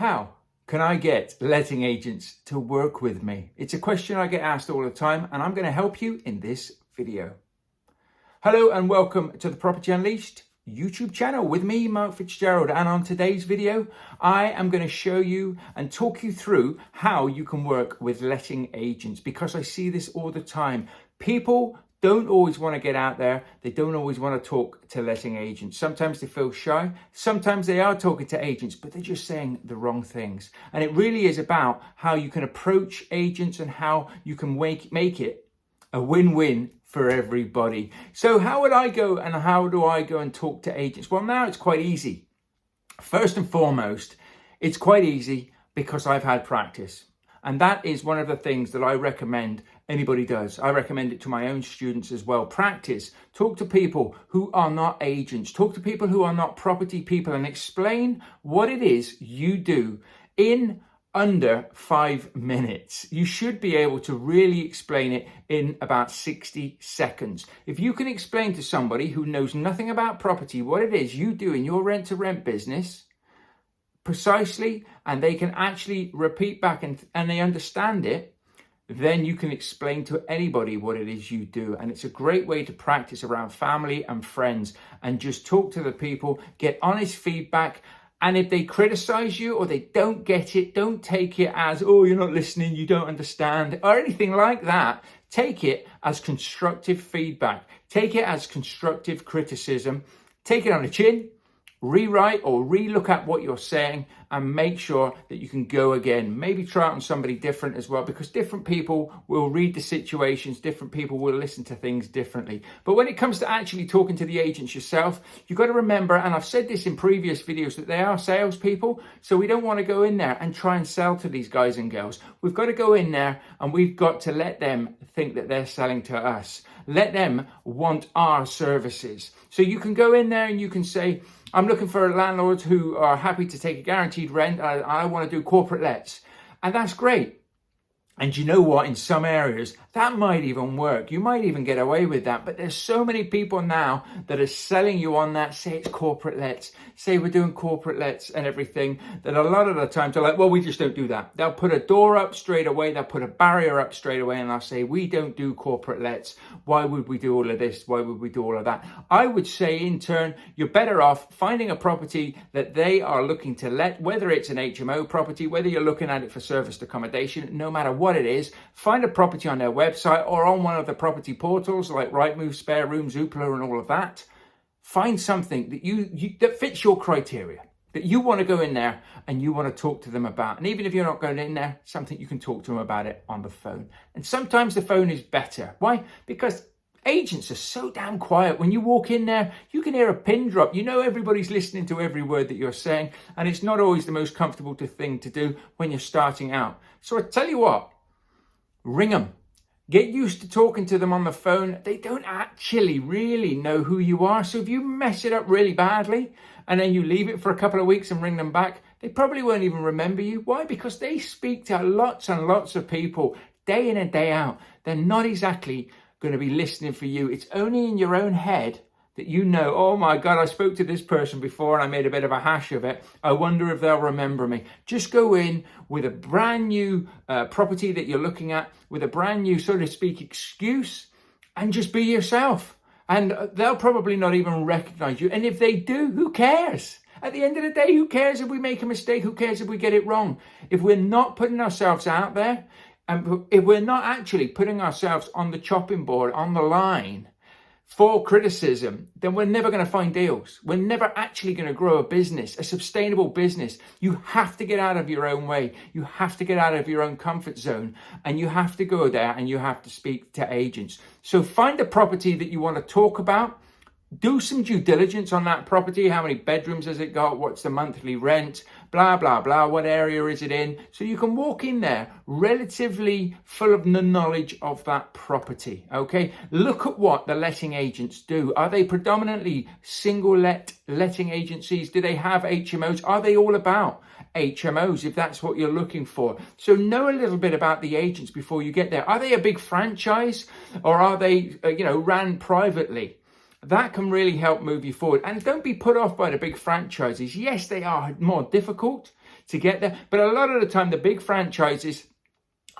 How can I get letting agents to work with me? It's a question I get asked all the time, and I'm going to help you in this video. Hello and welcome to the Property Unleashed YouTube channel with me, Mark Fitzgerald. And on today's video, I am going to show you and talk you through how you can work with letting agents, because I see this all the time. People don't always want to get out there. They don't always want to talk to letting agents. Sometimes they feel shy. Sometimes they are talking to agents, but they're just saying the wrong things. And it really is about how you can approach agents and how you can make it a win-win for everybody. So how would I go and how do I go and talk to agents? Well, now it's quite easy. First and foremost, it's quite easy because I've had practice. And that is one of the things that I recommend anybody does. I recommend it to my own students as well. Practice. Talk to people who are not agents. Talk to people who are not property people and explain what it is you do in under 5 minutes. You should be able to really explain it in about 60 seconds. If you can explain to somebody who knows nothing about property what it is you do in your rent-to-rent business precisely, and they can actually repeat back and they understand it, then you can explain to anybody what it is you do. And it's a great way to practice around family and friends and just talk to the people, get honest feedback. And if they criticize you or they don't get it, don't take it as, oh, you're not listening, you don't understand, or anything like that. Take it as constructive feedback. Take it as constructive criticism. Take it on the chin. Rewrite or re-look at what you're saying and make sure that you can go again. Maybe try it on somebody different as well, because different people will read the situations, different people will listen to things differently. But when it comes to actually talking to the agents yourself, you've got to remember, and I've said this in previous videos, that they are salespeople. So we don't want to go in there and try and sell to these guys and girls. We've got to go in there and we've got to let them think that they're selling to us. Let them want our services. So you can go in there and you can say, I'm looking for landlords who are happy to take a guaranteed rent. I want to do corporate lets. And that's great. And you know what? In some areas, that might even work. You might even get away with that. But there's so many people now that are selling you on that. Say it's corporate lets. Say we're doing corporate lets and everything. That a lot of the times they're like, well, we just don't do that. They'll put a door up straight away. They'll put a barrier up straight away. And they'll say, we don't do corporate lets. Why would we do all of this? Why would we do all of that? I would say in turn, you're better off finding a property that they are looking to let, whether it's an HMO property, whether you're looking at it for serviced accommodation, no matter what it is, find a property on their website or on one of the property portals like Rightmove, Spare Room, Zoopla and all of that. Find something that that fits your criteria, that you want to go in there and you want to talk to them about. And even if you're not going in there, something you can talk to them about it on the phone. And sometimes the phone is better. Why? Because agents are so damn quiet. When you walk in there, you can hear a pin drop. You know everybody's listening to every word that you're saying, and it's not always the most comfortable thing to do when you're starting out. So I tell you what, ring them. Get used to talking to them on the phone. They don't actually really know who you are. So if you mess it up really badly and then you leave it for a couple of weeks and ring them back, they probably won't even remember you. Why? Because they speak to lots and lots of people day in and day out. They're not exactly going to be listening for you. It's only in your own head that you know, oh my God, I spoke to this person before and I made a bit of a hash of it. I wonder if they'll remember me. Just go in with a brand new property that you're looking at, with a brand new, so to speak, excuse, and just be yourself. And they'll probably not even recognize you. And if they do, who cares? At the end of the day, who cares if we make a mistake? Who cares if we get it wrong? If we're not putting ourselves out there, and if we're not actually putting ourselves on the chopping board, on the line, for criticism, then we're never going to find deals. We're never actually going to grow a business, a sustainable business. You have to get out of your own way. You have to get out of your own comfort zone, and you have to go there and you have to speak to agents. So find a property that you want to talk about. Do some due diligence on that property. How many bedrooms has it got? What's the monthly rent? Blah, blah, blah. What area is it in? So you can walk in there relatively full of the knowledge of that property. Okay. Look at what the letting agents do. Are they predominantly single letting agencies? Do they have HMOs? Are they all about HMOs if that's what you're looking for? So know a little bit about the agents before you get there. Are they a big franchise or are they, ran privately? That can really help move you forward. And don't be put off by the big franchises. Yes, they are more difficult to get there. But a lot of the time, the big franchises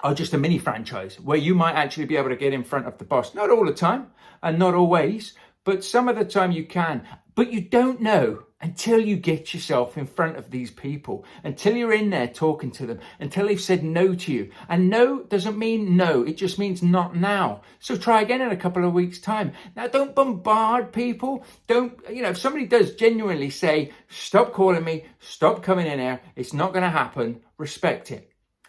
are just a mini franchise where you might actually be able to get in front of the boss. Not all the time and not always, but some of the time you can. But you don't know until you get yourself in front of these people, until you're in there talking to them, until they've said no to you. And no doesn't mean no, it just means not now. So try again in a couple of weeks' time. Now, don't bombard people. If somebody does genuinely say, stop calling me, stop coming in here, it's not going to happen, respect it.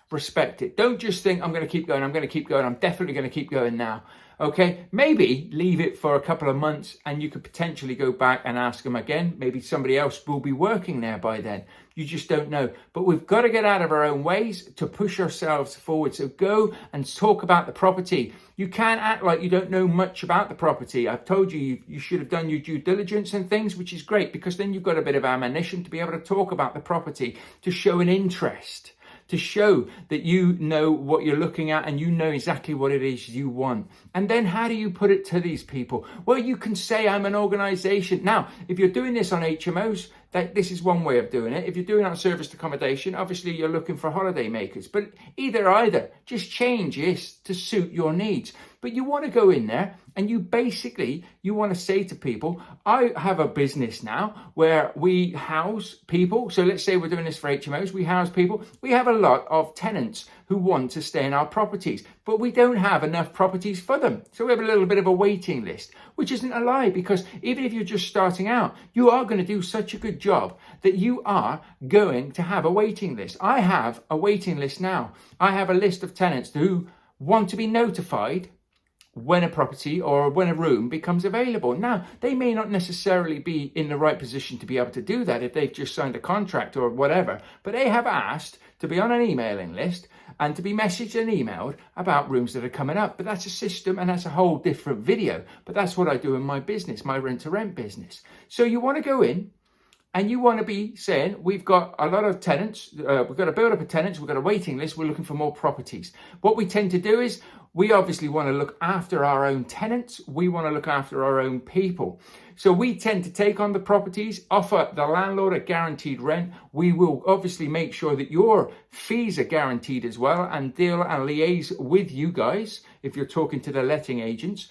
Respect it. Don't just think, I'm going to keep going, I'm definitely going to keep going now. Okay, maybe leave it for a couple of months and you could potentially go back and ask them again. Maybe somebody else will be working there by then. You just don't know. But we've got to get out of our own ways to push ourselves forward. So go and talk about the property. You can't act like you don't know much about the property. I've told you, you should have done your due diligence and things, which is great because then you've got a bit of ammunition to be able to talk about the property, to show an interest, to show that you know what you're looking at and you know exactly what it is you want. And then how do you put it to these people? Well, you can say, I'm an organization. Now, if you're doing this on HMOs, this is one way of doing it. If you're doing it on serviced accommodation, obviously you're looking for holiday makers. But either, just change this to suit your needs. But you want to go in there and you want to say to people, I have a business now where we house people. So let's say we're doing this for HMOs. We house people. We have a lot of tenants who want to stay in our properties, but we don't have enough properties for them. So we have a little bit of a waiting list, which isn't a lie, because even if you're just starting out, you are going to do such a good job that you are going to have a waiting list. I have a waiting list now. I have a list of tenants who want to be notified when a property or when a room becomes available. Now, they may not necessarily be in the right position to be able to do that if they've just signed a contract or whatever, but they have asked to be on an emailing list and to be messaged and emailed about rooms that are coming up. But that's a system and that's a whole different video. But that's what I do in my business, my rent-to-rent business. So you want to go in and you want to be saying, we've got a lot of tenants, we've got to build up a tenants, we've got a waiting list, we're looking for more properties. What we tend to do is, we obviously want to look after our own tenants, we want to look after our own people. So we tend to take on the properties, offer the landlord a guaranteed rent. We will obviously make sure that your fees are guaranteed as well and deal and liaise with you guys if you're talking to the letting agents.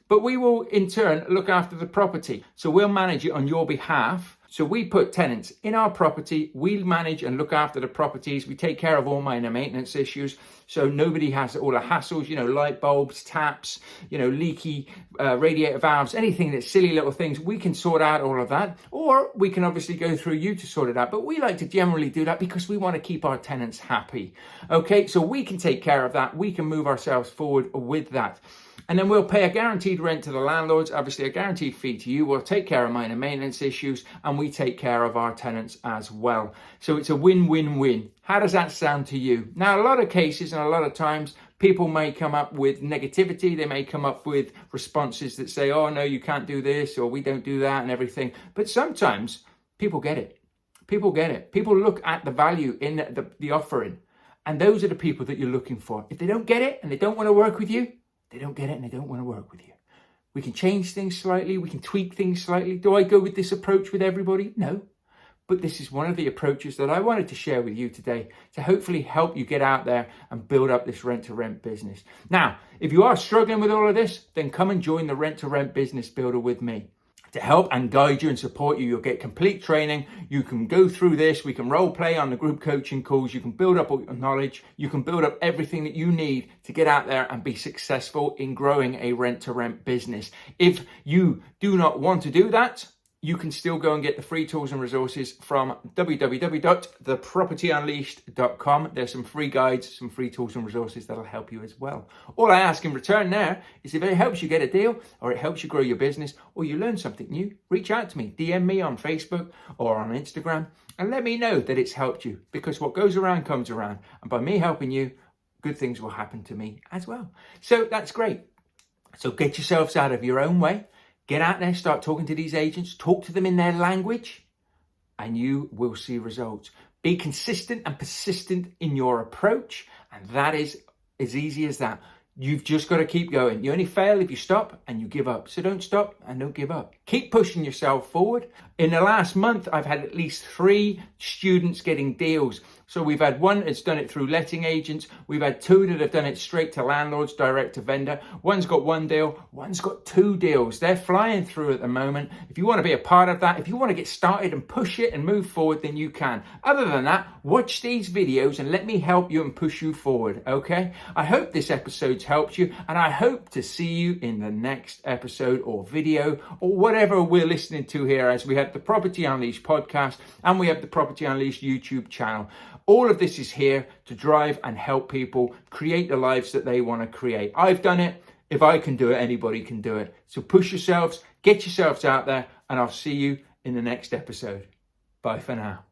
But we will in turn look after the property. So we'll manage it on your behalf. So we put tenants in our property, we manage and look after the properties, we take care of all minor maintenance issues, so nobody has all the hassles, light bulbs, taps, leaky radiator valves, anything that's silly little things, we can sort out all of that, or we can obviously go through you to sort it out, but we like to generally do that because we want to keep our tenants happy. Okay, so we can take care of that, we can move ourselves forward with that. And then we'll pay a guaranteed rent to the landlords, obviously a guaranteed fee to you. We'll take care of minor maintenance issues and we take care of our tenants as well. So it's a win-win-win. How does that sound to you? Now, a lot of cases and a lot of times, people may come up with negativity. They may come up with responses that say, oh, no, you can't do this or we don't do that and everything. But sometimes people get it. People get it. People look at the value in the offering. And those are the people that you're looking for. If they don't get it and they don't want to work with you, they don't get it and they don't want to work with you. We can change things slightly. We can tweak things slightly. Do I go with this approach with everybody? No. But this is one of the approaches that I wanted to share with you today to hopefully help you get out there and build up this rent-to-rent business. Now, if you are struggling with all of this, then come and join the Rent-to-Rent Business Builder with me. To help and guide you and support you, you'll get complete training. You can go through this. We can role play on the group coaching calls. You can build up all your knowledge. You can build up everything that you need to get out there and be successful in growing a rent-to-rent business. If you do not want to do that, you can still go and get the free tools and resources from www.thepropertyunleashed.com. There's some free guides, some free tools and resources that'll help you as well. All I ask in return there is if it helps you get a deal or it helps you grow your business or you learn something new, reach out to me, DM me on Facebook or on Instagram and let me know that it's helped you, because what goes around comes around. And by me helping you, good things will happen to me as well. So that's great. So get yourselves out of your own way. Get out there, start talking to these agents, talk to them in their language, and you will see results. Be consistent and persistent in your approach, and that is as easy as that. You've just got to keep going. You only fail if you stop and you give up. So don't stop and don't give up. Keep pushing yourself forward. In the last month, I've had at least 3 students getting deals. So we've had one that's done it through letting agents. We've had 2 that have done it straight to landlords, direct to vendor. One's got 1 deal. One's got 2 deals. They're flying through at the moment. If you want to be a part of that, if you want to get started and push it and move forward, then you can. Other than that, watch these videos and let me help you and push you forward, okay? I hope this episode's helped you, and I hope to see you in the next episode or video or whatever we're listening to here, as we have the Property Unleashed podcast and we have the Property Unleashed YouTube channel. All of this is here to drive and help people create the lives that they want to create. I've done it. If I can do it, anybody can do it. So push yourselves, get yourselves out there, and I'll see you in the next episode. Bye for now.